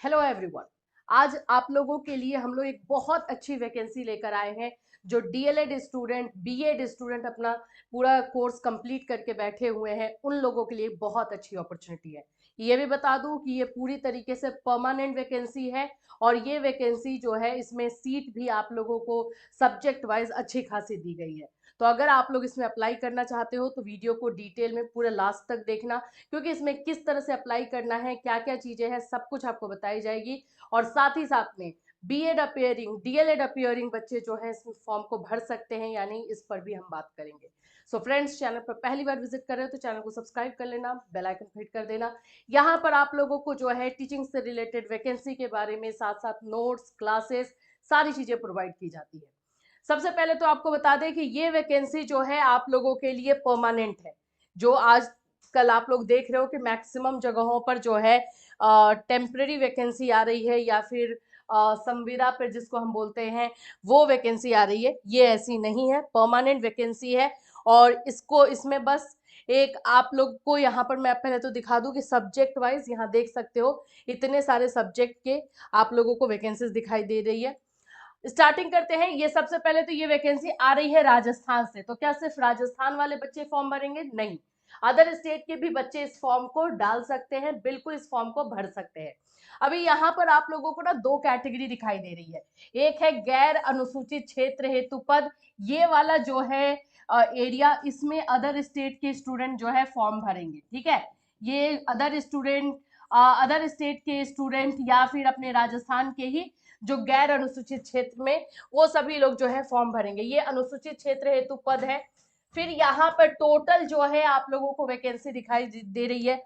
Hello everyone. आज आप लोगों के लिए हम लोग एक बहुत अच्छी वैकेंसी लेकर आए हैं। जो डीएलएड स्टूडेंट, बीएड स्टूडेंट अपना पूरा कोर्स कंप्लीट करके बैठे हुए हैं, उन लोगों के लिए बहुत अच्छी अपॉर्चुनिटी है। ये भी बता दूं कि ये पूरी तरीके से परमानेंट वैकेंसी है और ये वैकेंसी जो है इसमें सीट भी आप लोगों को सब्जेक्ट वाइज अच्छी खासी दी गई है। तो अगर आप लोग इसमें अप्लाई करना चाहते हो तो वीडियो को डिटेल में पूरे लास्ट तक देखना, क्योंकि इसमें किस तरह से अप्लाई करना है, क्या क्या चीजें हैं, सब कुछ आपको बताई जाएगी। और साथ ही साथ में बीएड अपियरिंग, डीएलएड अपियरिंग बच्चे जो है इसमें फॉर्म को भर सकते हैं या नहीं, इस पर भी हम बात करेंगे। सो फ्रेंड्स, चैनल पर पहली बार विजिट कर रहे हो तो चैनल को सब्सक्राइब कर लेना, बेल आइकन हिट कर देना। यहाँ पर आप लोगों को जो है टीचिंग से रिलेटेड वैकेंसी के बारे में साथ साथ नोट्स, क्लासेस, सारी चीजें प्रोवाइड की जाती है। सबसे पहले तो आपको बता दें कि ये वैकेंसी जो है आप लोगों के लिए परमानेंट है। जो आज कल आप लोग देख रहे हो कि मैक्सिमम जगहों पर जो है टेम्पररी वैकेंसी आ रही है या फिर संविदा पर जिसको हम बोलते हैं वो वैकेंसी आ रही है, ये ऐसी नहीं है, परमानेंट वैकेंसी है। और इसको इसमें बस एक आप लोग को यहाँ पर मैं पहले तो दिखा दूं कि सब्जेक्ट वाइज यहाँ देख सकते हो इतने सारे सब्जेक्ट के आप लोगों को वैकेंसीज दिखाई दे रही है। स्टार्टिंग करते हैं। ये सबसे पहले तो ये वैकेंसी आ रही है राजस्थान से। तो क्या सिर्फ राजस्थान वाले बच्चे फॉर्म भरेंगे? नहीं, अदर स्टेट के भी बच्चे इस फॉर्म को डाल सकते हैं, बिल्कुल इस फॉर्म को भर सकते हैं। अभी यहाँ पर आप लोगों को ना दो कैटेगरी दिखाई दे रही है। एक है गैर अनुसूचित क्षेत्र हेतु पद। ये वाला जो है एरिया, इसमें अदर स्टेट के स्टूडेंट जो है फॉर्म भरेंगे। ठीक है, ये अदर स्टूडेंट, अदर स्टेट के स्टूडेंट या फिर अपने राजस्थान के ही जो गैर अनुसूचित क्षेत्र में, वो सभी लोग जो है फॉर्म भरेंगे। ये अनुसूचित क्षेत्र हेतु पद है। फिर यहाँ पर टोटल जो है आप लोगों को वैकेंसी दिखाई दे रही है।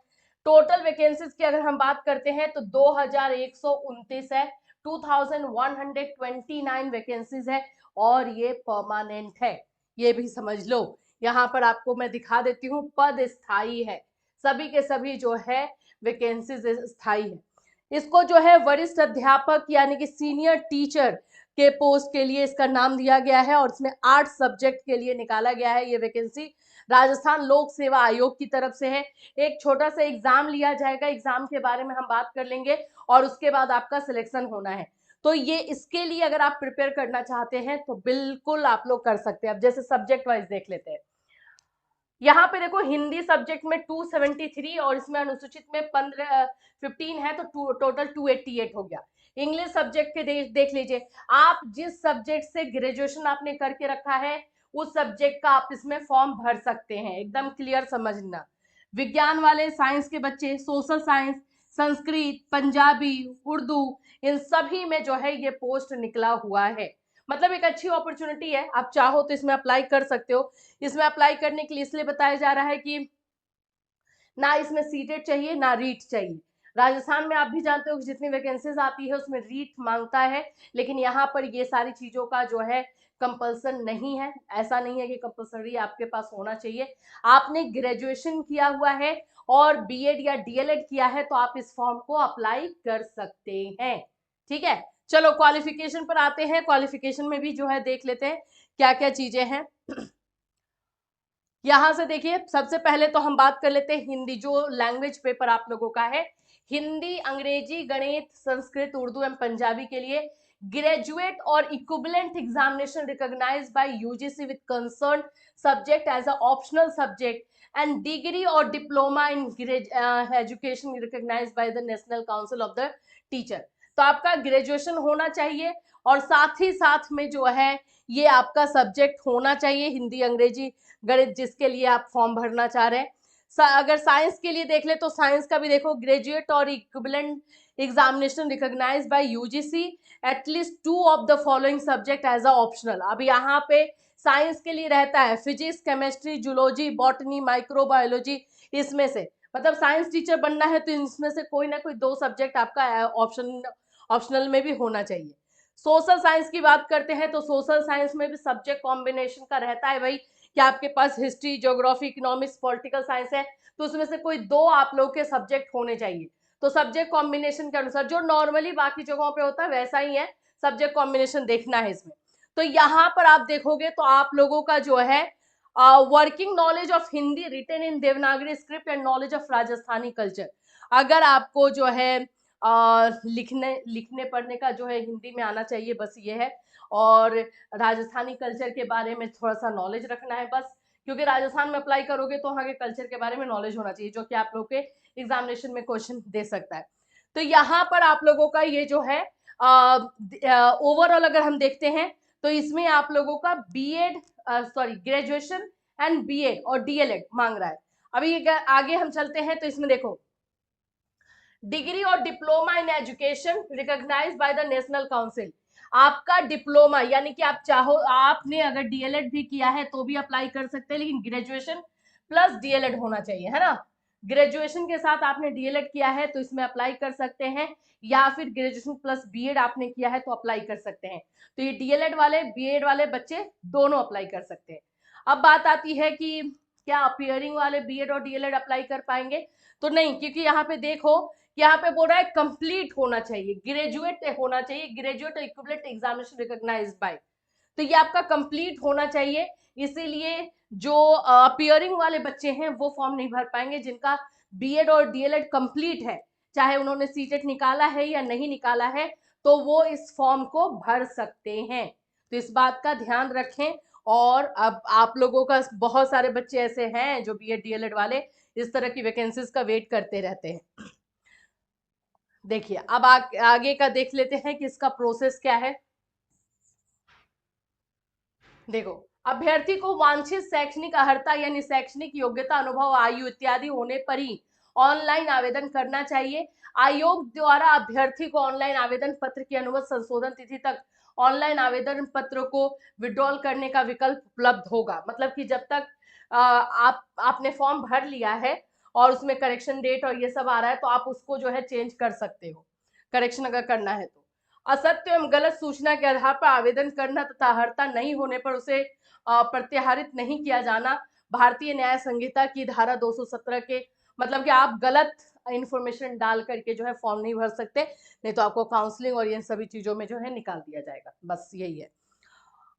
टोटल वैकेंसीज की अगर हम बात करते हैं तो 2129 है, 2129 वैकेंसीज है और ये परमानेंट है, ये भी समझ लो। यहाँ पर आपको मैं दिखा देती हूँ, पद स्थायी है, सभी के सभी जो है वैकेंसीज स्थायी है। इसको जो है वरिष्ठ अध्यापक यानी कि सीनियर टीचर के पोस्ट के लिए इसका नाम दिया गया है और इसमें 8 सब्जेक्ट के लिए निकाला गया है। ये वैकेंसी राजस्थान लोक सेवा आयोग की तरफ से है। एक छोटा सा एग्जाम लिया जाएगा, एग्जाम के बारे में हम बात कर लेंगे और उसके बाद आपका सिलेक्शन होना है। तो ये इसके लिए अगर आप प्रिपेयर करना चाहते हैं तो बिल्कुल आप लोग कर सकते हैं। अब जैसे सब्जेक्ट वाइज देख लेते हैं। यहाँ पे देखो, हिंदी सब्जेक्ट में 273 और इसमें अनुसूचित में 15 है, तो टोटल 288 हो गया। इंग्लिश सब्जेक्ट के देख लीजिए, आप जिस सब्जेक्ट से ग्रेजुएशन आपने करके रखा है उस सब्जेक्ट का आप इसमें फॉर्म भर सकते हैं, एकदम क्लियर समझना। विज्ञान वाले, साइंस के बच्चे, सोशल साइंस, संस्कृत, पंजाबी, उर्दू, इन सभी में जो है ये पोस्ट निकला हुआ है। मतलब एक अच्छी अपॉर्चुनिटी है, आप चाहो तो इसमें अप्लाई कर सकते हो। इसमें अप्लाई करने के लिए इसलिए बताया जा रहा है कि ना इसमें सीटेट चाहिए ना रीट चाहिए। राजस्थान में आप भी जानते हो कि जितनी वैकेंसीज आती है उसमें रीट मांगता है, लेकिन यहाँ पर ये सारी चीजों का जो है कंपल्सन नहीं है। ऐसा नहीं है कि कंपल्सरी आपके पास होना चाहिए। आपने ग्रेजुएशन किया हुआ है और बीएड या डीएलएड किया है तो आप इस फॉर्म को अप्लाई कर सकते हैं। ठीक है, चलो क्वालिफिकेशन पर आते हैं। क्वालिफिकेशन में भी जो है देख लेते हैं क्या क्या चीजें हैं। यहां से देखिए, सबसे पहले तो हम बात कर लेते हैं हिंदी, जो लैंग्वेज पेपर आप लोगों का है। हिंदी, अंग्रेजी, गणित, संस्कृत, उर्दू एवं पंजाबी के लिए ग्रेजुएट और equivalent examination recognised by UGC with concern subject as a optional subject and degree और diploma in education recognised by the national council of the teacher. तो आपका ग्रेजुएशन होना चाहिए और साथ ही साथ में जो है ये आपका सब्जेक्ट होना चाहिए हिंदी, अंग्रेजी, गणित, जिसके लिए आप फॉर्म भरना चाह रहे हैं। अगर साइंस के लिए देख ले तो साइंस का भी देखो, ग्रेजुएट और equivalent examination recognised by UGC at least 2 of the following subject as a optional. अब यहाँ पे साइंस के लिए रहता है physics, chemistry, zoology, botany, microbiology, इसमें से मतलब साइंस टीचर बनना है तो इसमें से कोई ना कोई 2 सब्जेक्ट आपका ऑप्शनल में भी होना चाहिए। सोशल साइंस की बात करते हैं तो सोशल साइंस में भी सब्जेक्ट कॉम्बिनेशन का रहता है भाई, कि आपके पास history, geography, economics, political science है तो उसमें से कोई 2 आप लोग के सब्जेक्ट होने चाहिए। तो सब्जेक्ट कॉम्बिनेशन के अनुसार जो नॉर्मली बाकी जगहों पे होता है वैसा ही है, सब्जेक्ट कॉम्बिनेशन देखना है इसमें। तो यहाँ पर आप देखोगे तो आप लोगों का जो है working knowledge of Hindi written in Devanagari script and knowledge of Rajasthani culture. अगर आपको जो है लिखने पढ़ने का जो है हिंदी में आना चाहिए, बस ये है। और राजस्थानी कल्चर के बारे में थोड़ा सा नॉलेज रखना है बस, क्योंकि राजस्थान में अप्लाई करोगे तो वहाँ के कल्चर के बारे में नॉलेज होना चाहिए, जो कि आप लोग के एग्जामिनेशन में क्वेश्चन दे सकता है। तो यहाँ पर आप लोगों का ये जो है ओवरऑल अगर हम देखते हैं तो इसमें आप लोगों का BEd sorry graduation and BEd और डीएलएड मांग रहा है। अभी आगे हम चलते हैं तो इसमें देखो, डिग्री और diploma in education recognised by the national council. आपका डिप्लोमा यानी कि आप चाहो, आपने अगर डीएलएड भी किया है तो भी अप्लाई कर सकते हैं, लेकिन ग्रेजुएशन प्लस डीएलएड होना चाहिए, है ना। ग्रेजुएशन के साथ आपने डीएलएड किया है तो इसमें अप्लाई कर सकते हैं, या फिर ग्रेजुएशन प्लस बीएड आपने किया है तो अप्लाई कर सकते हैं। तो ये डीएलएड वाले बीएड वाले बच्चे दोनों अप्लाई कर सकते हैं। अब बात आती है कि क्या अपियरिंग वाले बीएड और डीएलएड अप्लाई कर पाएंगे, तो नहीं, क्योंकि यहाँ पे देखो, यहाँ पे बोल रहा है कंप्लीट होना चाहिए, ग्रेजुएट होना चाहिए, graduate equivalent examination recognised by, तो ये आपका कंप्लीट होना चाहिए। इसीलिए जो अपियरिंग वाले बच्चे हैं वो फॉर्म नहीं भर पाएंगे, जिनका बीएड और डीएलएड कंप्लीट है, चाहे उन्होंने सीटेट निकाला है या नहीं निकाला है, तो वो इस फॉर्म को भर सकते हैं। तो इस बात का ध्यान रखें। और अब आप लोगों का बहुत सारे बच्चे ऐसे हैं जो बीएड डीएलएड वाले इस तरह की वैकेंसीज का वेट करते रहते हैं। देखिए अब आगे का देख लेते हैं कि इसका प्रोसेस क्या है। देखो, अभ्यर्थी को वांछित शैक्षणिक अर्हता यानी शैक्षणिक योग्यता, अनुभव, आयु इत्यादि होने पर ही ऑनलाइन आवेदन करना चाहिए। आयोग द्वारा अभ्यर्थी को ऑनलाइन आवेदन पत्र की अनुमति संशोधन तिथि तक ऑनलाइन आवेदन पत्र को विड्रॉल करने का विकल्प उपलब्ध होगा। मतलब कि जब तक आपने फॉर्म भर लिया है और उसमें करेक्शन डेट और ये सब आ रहा है, तो आप उसको जो है चेंज कर सकते हो, करेक्शन अगर करना है तो। असत्य एवं गलत सूचना के आधार पर आवेदन करना तथा अर्हता नहीं होने पर उसे प्रत्याहरित नहीं किया जाना। भारतीय न्याय संहिता की धारा 217 के, मतलब कि आप गलत इंफॉर्मेशन डाल करके जो है फॉर्म नहीं भर सकते, नहीं तो आपको काउंसलिंग और इन सभी चीजों में जो है निकाल दिया जाएगा, बस यही है।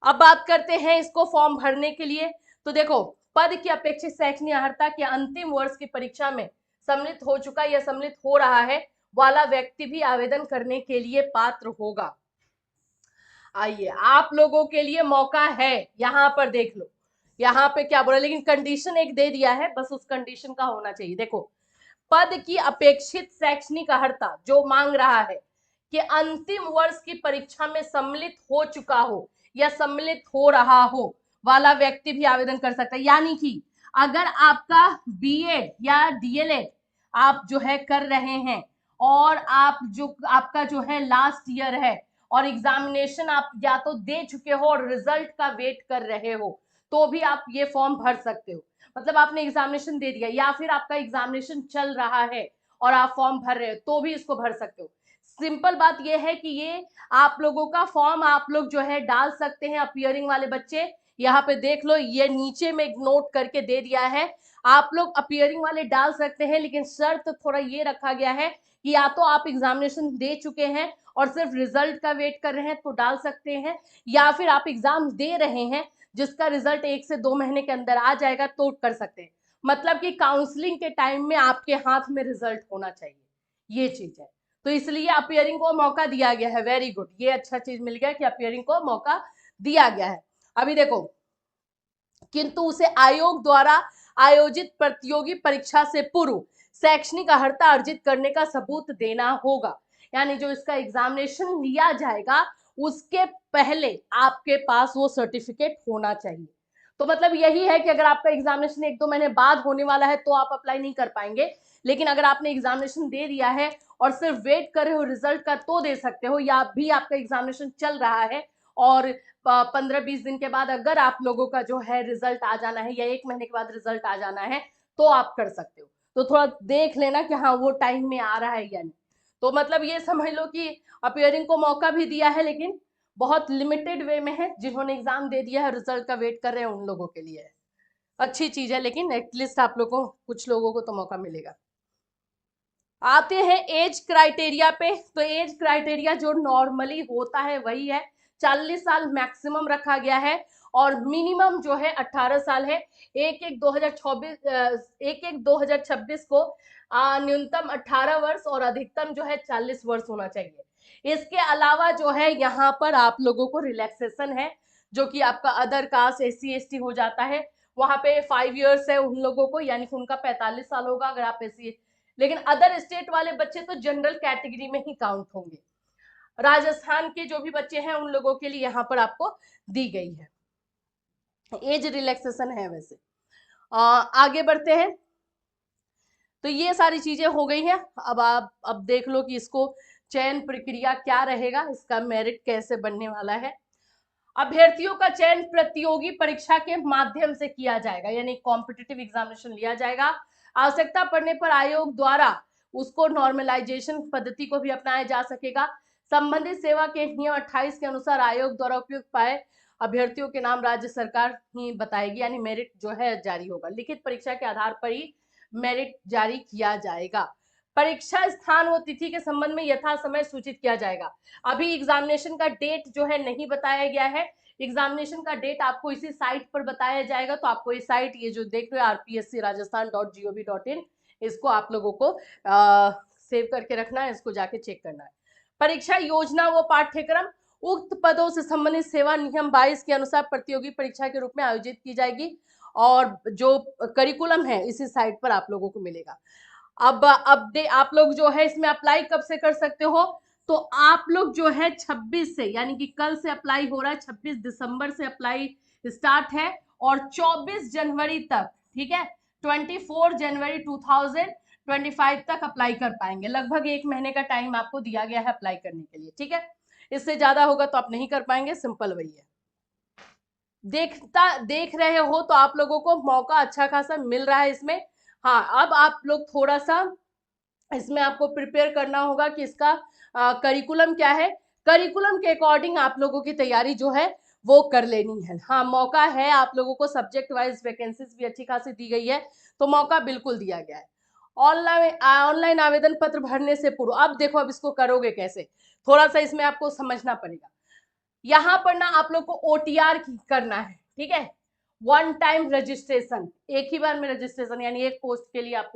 अब बात करते हैं इसको फॉर्म भरने के लिए। तो देखो, पद की अपेक्षित शैक्षणिक अर्हता के अंतिम वर्ष की परीक्षा में सम्मिलित हो चुका या सम्मिलित हो रहा है वाला व्यक्ति भी आवेदन करने के लिए पात्र होगा। आइए, आप लोगों के लिए मौका है, यहां पर देख लो, यहाँ पे क्या बोला, लेकिन कंडीशन एक दे दिया है, बस उस कंडीशन का होना चाहिए। देखो, पद की अपेक्षित शैक्षणिक अर्हता जो मांग रहा है कि अंतिम वर्ष की परीक्षा में सम्मिलित हो चुका हो या सम्मिलित हो रहा हो वाला व्यक्ति भी आवेदन कर सकता है। यानी कि अगर आपका बीएड या डीएलएड आप जो है कर रहे हैं और आप जो आपका जो है लास्ट ईयर है और एग्जामिनेशन आप या तो दे चुके हो और रिजल्ट का वेट कर रहे हो, तो भी आप ये फॉर्म भर सकते हो। मतलब आपने एग्जामिनेशन दे दिया या फिर आपका एग्जामिनेशन चल रहा है और आप फॉर्म भर रहे हो, तो भी इसको भर सकते हो। सिंपल बात ये है कि ये आप लोगों का फॉर्म आप लोग जो है डाल सकते हैं, अपियरिंग वाले बच्चे। यहाँ पे देख लो, ये नीचे में नोट करके दे दिया है, आप लोग अपियरिंग वाले डाल सकते हैं, लेकिन शर्त थोड़ा ये रखा गया है कि या तो आप एग्जामिनेशन दे चुके हैं और सिर्फ रिजल्ट का वेट कर रहे हैं तो डाल सकते हैं, या फिर आप एग्जाम दे रहे हैं जिसका रिजल्ट 1 से 2 महीने के अंदर आ जाएगा तो कर सकते हैं। मतलब कि काउंसलिंग के टाइम में आपके हाथ में रिजल्ट होना चाहिए, ये चीज है। तो इसलिए अपियरिंग को मौका दिया गया है। वेरी गुड, ये अच्छा चीज मिल गया कि अपियरिंग को मौका दिया गया है। अभी देखो, किंतु उसे आयोग द्वारा आयोजित प्रतियोगी परीक्षा से पूर्व शैक्षणिक अर्हता अर्जित करने का सबूत देना होगा। यानी जो इसका एग्जामिनेशन लिया जाएगा उसके पहले आपके पास वो सर्टिफिकेट होना चाहिए। तो मतलब यही है कि अगर आपका एग्जामिनेशन 1-2 महीने बाद होने वाला है तो आप अप्लाई नहीं कर पाएंगे, लेकिन अगर आपने एग्जामिनेशन दे दिया है और सिर्फ वेट कर रहे हो रिजल्ट का तो दे सकते हो, या भी आपका एग्जामिनेशन चल रहा है और 15-20 दिन के बाद अगर आप लोगों का जो है रिजल्ट आ जाना है या 1 महीने के बाद रिजल्ट आ जाना है तो आप कर सकते हो। तो थोड़ा देख लेना कि हाँ वो टाइम में आ रहा है या नहीं। तो मतलब ये समझ लो कि अपियरिंग को मौका भी दिया है, लेकिन बहुत लिमिटेड वे में है। जिन्होंने एग्जाम दे दिया है, रिजल्ट का वेट कर रहे हैं, उन लोगों के लिए है। अच्छी चीज है, लेकिन एटलीस्ट आप लोगों को, कुछ लोगों को तो मौका मिलेगा। आते हैं एज क्राइटेरिया पे। तो एज क्राइटेरिया जो नॉर्मली होता है वही है, 40 साल मैक्सिमम रखा गया है। और मिनिमम जो है 18 साल है। 1/1/2026 को न्यूनतम 18 वर्ष और अधिकतम जो है 40 वर्ष होना चाहिए। इसके अलावा जो है यहाँ पर आप लोगों को रिलैक्सेशन है, जो कि आपका अदर कास्ट SC ST हो जाता है, वहां पे 5 इयर्स है उन लोगों को, यानी कि उनका 45 साल होगा अगर आप SC। लेकिन अदर स्टेट वाले बच्चे तो जनरल कैटेगरी में ही काउंट होंगे। राजस्थान के जो भी बच्चे हैं उन लोगों के लिए यहाँ पर आपको दी गई है, एज रिलैक्सेशन है। वैसे आगे बढ़ते हैं। तो ये सारी चीजें हो गई हैं। अब आप अब देख लो कि इसको चयन प्रक्रिया क्या रहेगा, इसका मेरिट कैसे बनने वाला है। अभ्यर्थियों का चयन प्रतियोगी परीक्षा के माध्यम से किया जाएगा, यानी कॉम्पिटिटिव एग्जामिनेशन लिया जाएगा। आवश्यकता पड़ने पर आयोग द्वारा उसको नॉर्मलाइजेशन पद्धति को भी अपनाया जा सकेगा। संबंधित सेवा के नियम 28 के अनुसार आयोग द्वारा उपयुक्त पाए अभ्यर्थियों के नाम राज्य सरकार ही बताएगी, यानी मेरिट जो है जारी होगा। लिखित परीक्षा के आधार पर ही मेरिट जारी किया जाएगा। परीक्षा स्थान व तिथि के संबंध में यथा समय सूचित किया जाएगा। अभी एग्जामिनेशन का डेट जो है नहीं बताया गया है। एग्जामिनेशन का डेट आपको इसी साइट पर बताया जाएगा। तो आपको ये साइट, ये जो देख रहे हो rpscrajasthan.gov.in, इसको आप लोगों को सेव करके रखना है, इसको जाके चेक करना है। परीक्षा योजना व पाठ्यक्रम उक्त पदों से संबंधित सेवा नियम 22 के अनुसार प्रतियोगी परीक्षा के रूप में आयोजित की जाएगी, और जो करिकुलम है इसी साइट पर आप लोगों को मिलेगा। अब आप लोग जो है इसमें अप्लाई कब से कर सकते हो, तो आप लोग जो है 26 से, यानी कि कल से अप्लाई हो रहा है, 26 दिसंबर से अप्लाई स्टार्ट है और 24 जनवरी तक, ठीक है, 24 जनवरी 2025 तक अप्लाई कर पाएंगे। लगभग 1 महीने का टाइम आपको दिया गया है अप्लाई करने के लिए, ठीक है। इससे ज्यादा होगा तो आप नहीं कर पाएंगे, सिंपल वही है। देख रहे हो तो आप लोगों को मौका अच्छा खासा मिल रहा है इसमें। हाँ, अब आप लोग थोड़ा सा इसमें आपको प्रिपेयर करना होगा कि इसका करिकुलम क्या है। करिकुलम के अकॉर्डिंग आप लोगों की तैयारी जो है वो कर लेनी है। हाँ, मौका है, आप लोगों को सब्जेक्ट वाइज वैकेंसीज भी अच्छी खासी दी गई है, तो मौका बिल्कुल दिया गया है। ऑनलाइन आवेदन पत्र भरने से पूर्व, अब देखो अब इसको करोगे कैसे, थोड़ा सा इसमें आपको समझना पड़ेगा। यहाँ पर ना आप लोग को OTR करना है, ठीक है, वन टाइम रजिस्ट्रेशन, एक ही बार में रजिस्ट्रेशन, यानी एक पोस्ट के लिए आप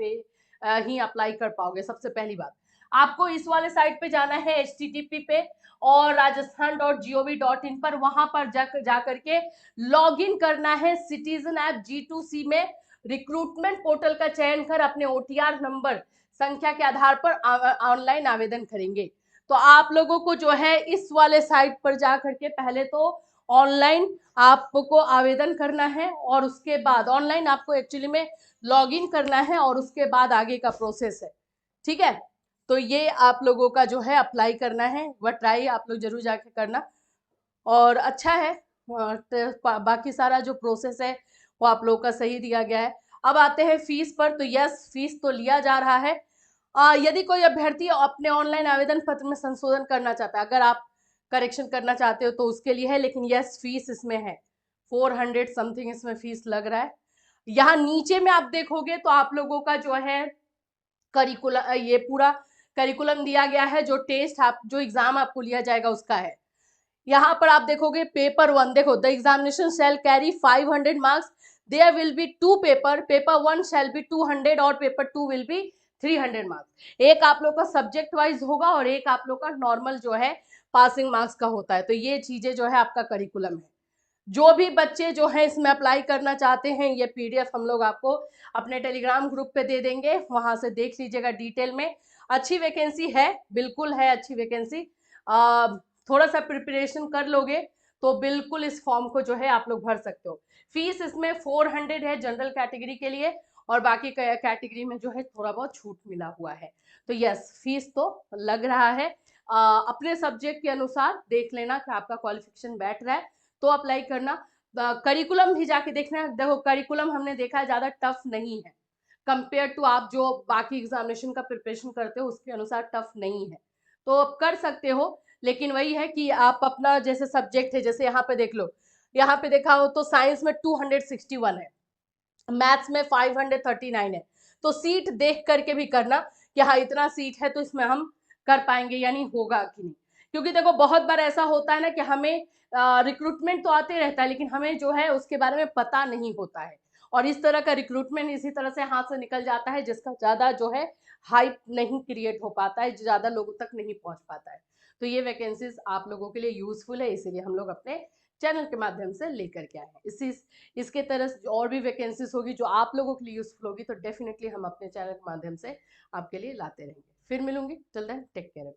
ही अप्लाई कर पाओगे। सबसे पहली बात, आपको इस वाले साइट पे जाना है http पे और rajasthan.gov.in पर, वहां पर जा करके लॉग इन करना है सिटीजन ऐप G2C में। रिक्रूटमेंट पोर्टल का चयन कर अपने OTR नंबर संख्या के आधार पर ऑनलाइन आवेदन करेंगे। तो आप लोगों को जो है इस वाले साइट पर जा करके पहले तो ऑनलाइन आपको आवेदन करना है, और उसके बाद ऑनलाइन आपको एक्चुअली में लॉगिन करना है, और उसके बाद आगे का प्रोसेस है, ठीक है। तो ये आप लोगों का जो है अप्लाई करना है, वह ट्राई आप लोग जरूर जाके करना, और अच्छा है। तो बाकी सारा जो प्रोसेस है वो आप लोगों का सही दिया गया है। अब आते हैं फीस पर। तो यस, फीस तो लिया जा रहा है। यदि कोई अभ्यर्थी अपने ऑनलाइन आवेदन पत्र में संशोधन करना चाहता है, अगर आप करेक्शन करना चाहते हो तो उसके लिए है, लेकिन यस फीस इसमें है, 400 समथिंग इसमें फीस लग रहा है। यहाँ नीचे में आप देखोगे तो आप लोगों का जो है करिकुलम, ये पूरा करिकुलम दिया गया है, जो टेस्ट आप जो एग्जाम आपको लिया जाएगा उसका है। यहाँ पर आप देखोगे पेपर 1, देखो the examination shall carry 500 marks, there will be 2 paper, paper 1 shall be 200 और पेपर 2 विल बी 300 मार्क्स। एक आप लोग का सब्जेक्ट वाइज होगा और एक आप लोग का नॉर्मल जो है पासिंग मार्क्स का होता है। तो ये चीजें जो है आपका करिकुलम है। जो भी बच्चे जो है इसमें अप्लाई करना चाहते हैं, ये PDF हम लोग आपको अपने टेलीग्राम ग्रुप पे दे देंगे, वहां से देख लीजिएगा डिटेल में। अच्छी वैकेंसी है, बिल्कुल है अच्छी वैकेंसी। थोड़ा सा प्रिपरेशन कर लोगे तो बिल्कुल इस फॉर्म को जो है आप लोग भर सकते हो। फीस इसमें 400 है जनरल कैटेगरी के लिए, और बाकी कैटेगरी में जो है थोड़ा बहुत छूट मिला हुआ है। तो यस, फीस तो लग रहा है। अपने सब्जेक्ट के अनुसार देख लेना कि आपका क्वालिफिकेशन बैठ रहा है तो अप्लाई करना। करिकुलम भी जाके देखना है। देखो करिकुलम हमने देखा है ज्यादा टफ नहीं है, कंपेयर टू आप जो बाकी एग्जामिनेशन का प्रिपरेशन करते हो उसके अनुसार टफ नहीं है, तो आप कर सकते हो। लेकिन वही है कि आप अपना जैसे सब्जेक्ट है, जैसे यहाँ पे देख लो, यहाँ पे देखा हो तो साइंस में 261 है, मैथ्स में 539 है। तो सीट देख करके भी करना कि हाँ इतना सीट है तो इसमें हम कर पाएंगे यानी होगा कि नहीं। क्योंकि देखो बहुत बार ऐसा होता है ना कि हमें रिक्रूटमेंट तो आते रहता है, लेकिन हमें जो है उसके बारे में पता नहीं होता है, और इस तरह का रिक्रूटमेंट इसी तरह से हाथ से निकल जाता है जिसका ज्यादा जो है हाइप नहीं क्रिएट हो पाता है, ज्यादा लोगों तक नहीं पहुंच पाता है। तो ये वैकेंसीज आप लोगों के लिए यूजफुल है, इसीलिए हम लोग अपने चैनल के माध्यम से लेकर के आए हैं। इसके तरह और भी वैकेंसीज होगी जो आप लोगों के लिए यूजफुल होगी, तो डेफिनेटली हम अपने चैनल के माध्यम से आपके लिए लाते रहेंगे। फिर मिलूंगी, टिल देन टेक केयर।